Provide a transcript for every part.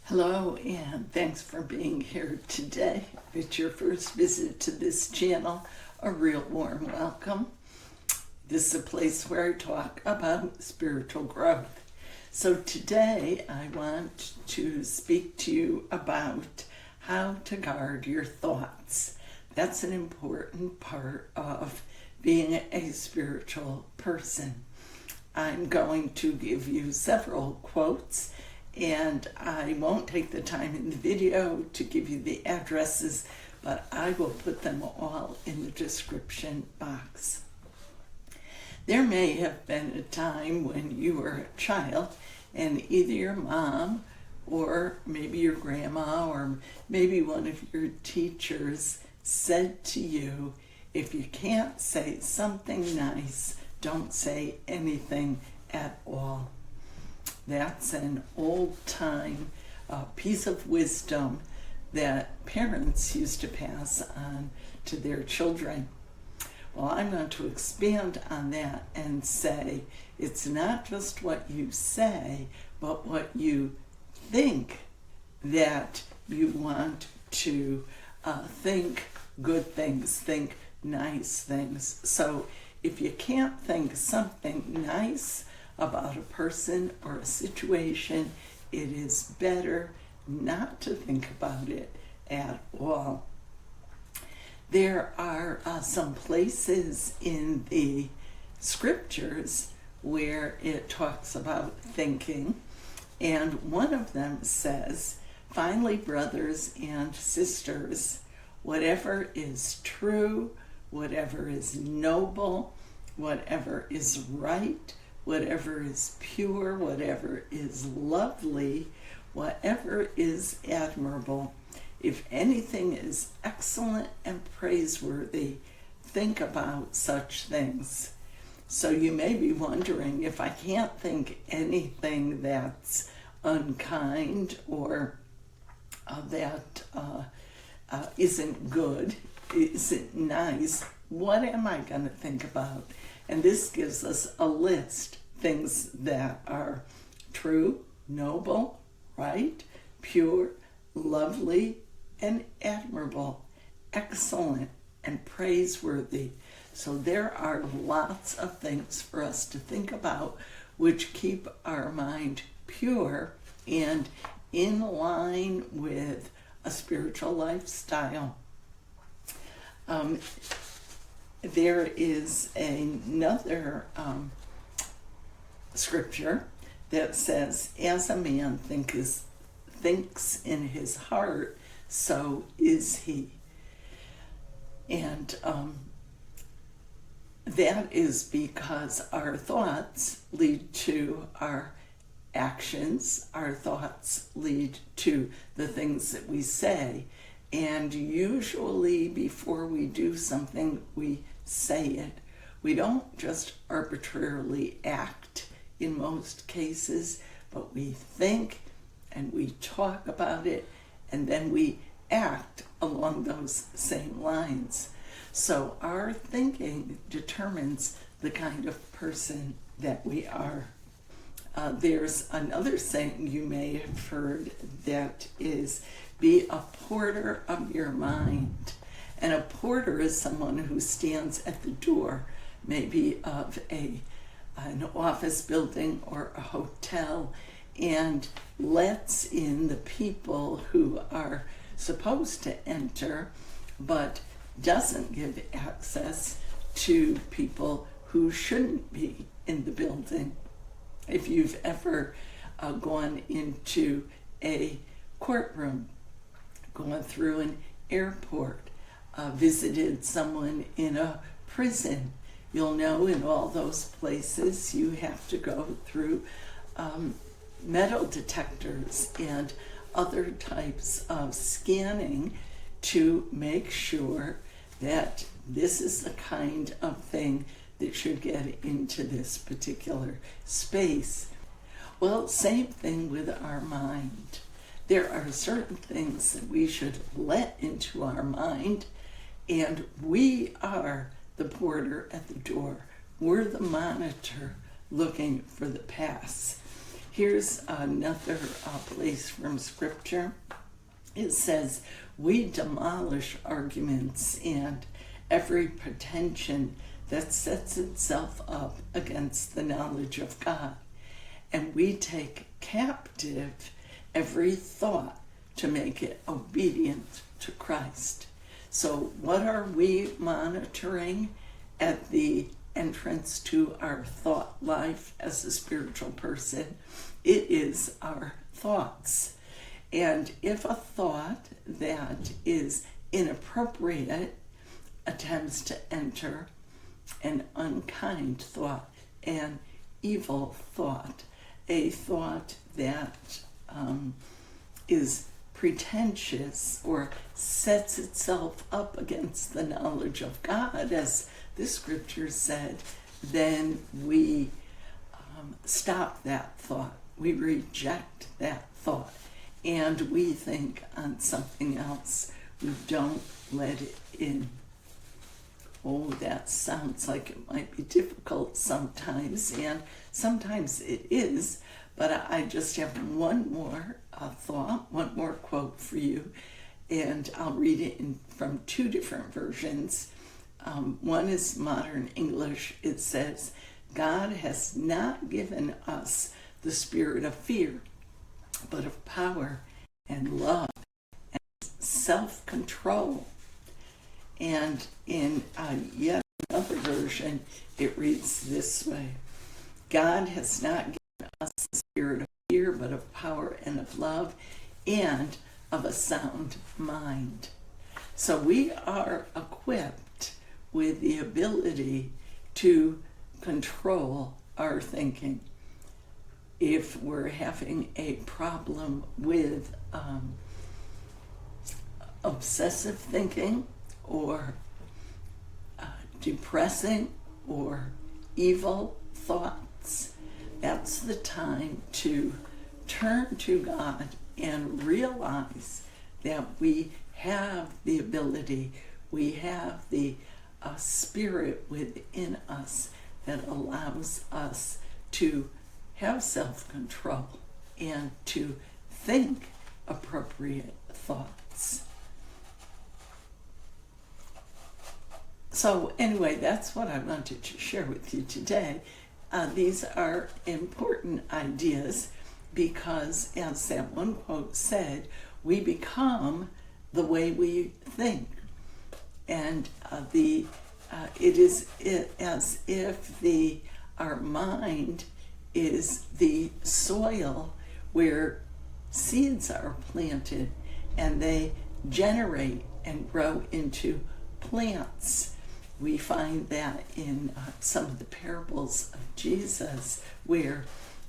Hello, and thanks for being here today. If it's your first visit to this channel, a real warm welcome. This is a place where I talk about spiritual growth. So today I want to speak to you about how to guard your thoughts. That's an important part of being a spiritual person. I'm going to give you several quotes, and I won't take the time in the video to give you the addresses, but I will put them all in the description box. There may have been a time when you were a child and either your mom or maybe your grandma or maybe one of your teachers said to you, if you can't say something nice, don't say anything at all. That's an old-time piece of wisdom that parents used to pass on to their children. Well, I'm going to expand on that and say it's not just what you say, but what you think that you want to think good things, think nice things. So if you can't think something nice about a person or a situation, it is better not to think about it at all. There are some places in the scriptures where it talks about thinking, and one of them says, finally, brothers and sisters, whatever is true, whatever is noble, whatever is right, whatever is pure, whatever is lovely, whatever is admirable, if anything is excellent and praiseworthy, think about such things. So you may be wondering, if I can't think anything that's unkind or that isn't good, isn't nice, what am I going to think about? And this gives us a list, things that are true, noble, right, pure, lovely, and admirable, excellent, and praiseworthy. So there are lots of things for us to think about which keep our mind pure and in line with a spiritual lifestyle. There is another scripture that says, as a man thinks in his heart, so is he. And that is because our thoughts lead to our actions. Our thoughts lead to the things that we say. And usually before we do something, we say it. We don't just arbitrarily act in most cases, but we think and we talk about it, and then we act along those same lines. So our thinking determines the kind of person that we are. There's another saying you may have heard that is, be a porter of your mind. And a porter is someone who stands at the door, maybe of an office building or a hotel, and lets in the people who are supposed to enter, but doesn't give access to people who shouldn't be in the building. If you've ever gone into a courtroom, gone through an airport, visited someone in a prison, you'll know in all those places you have to go through metal detectors and other types of scanning to make sure that this is the kind of thing that should get into this particular space. Well, same thing with our mind. There are certain things that we should let into our mind, and we are the porter at the door. We're the monitor looking for the pass. Here's another place from Scripture. It says, we demolish arguments and every pretension that sets itself up against the knowledge of God. And we take captive every thought to make it obedient to Christ. So what are we monitoring at the entrance to our thought life as a spiritual person? It is our thoughts. And if a thought that is inappropriate attempts to enter, an unkind thought, an evil thought, a thought that is pretentious or sets itself up against the knowledge of God, as the scripture said, then we stop that thought. We reject that thought. And we think on something else. We don't let it in. Oh, that sounds like it might be difficult sometimes, and sometimes it is, but I just have one more thought, one more quote for you, and I'll read it from two different versions. One is Modern English. It says, God has not given us the spirit of fear, but of power and love and self-control. And in yet another version, it reads this way: God has not given us the spirit of fear, but of power and of love and of a sound mind. So we are equipped with the ability to control our thinking. If we're having a problem with obsessive thinking or depressing or evil thoughts, that's the time to turn to God and realize that we have the ability, we have the spirit within us that allows us to have self-control and to think appropriate thoughts. So anyway, that's what I wanted to share with you today. These are important ideas because, as that one quote said, we become the way we think. And it is as if our mind is the soil where seeds are planted and they generate and grow into plants. We find that in some of the parables of Jesus, where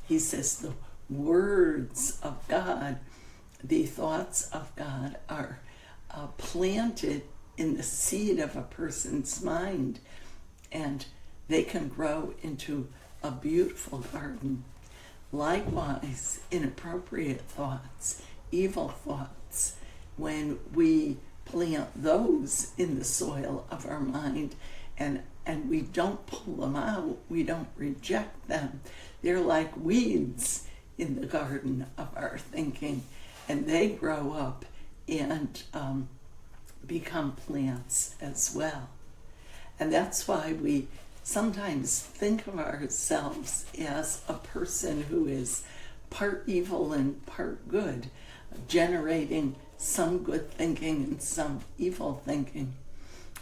he says the words of God, the thoughts of God are planted in the seed of a person's mind, and they can grow into a beautiful garden. Likewise, inappropriate thoughts, evil thoughts, when we plant those in the soil of our mind and we don't pull them out, we don't reject them, they're like weeds in the garden of our thinking, and they grow up and become plants as well. And that's why we sometimes think of ourselves as a person who is part evil and part good, generating some good thinking and some evil thinking.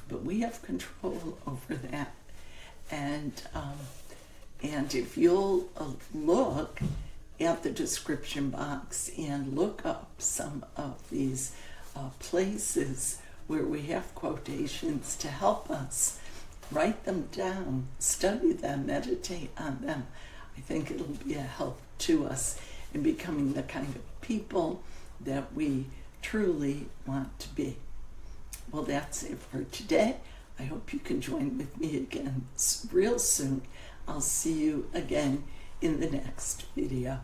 But we have control over that. And if you'll look at the description box and look up some of these places where we have quotations to help us, write them down, study them, meditate on them. I think it'll be a help to us in becoming the kind of people that we truly want to be. Well, that's it for today. I hope you can join with me again real soon. I'll see you again in the next video.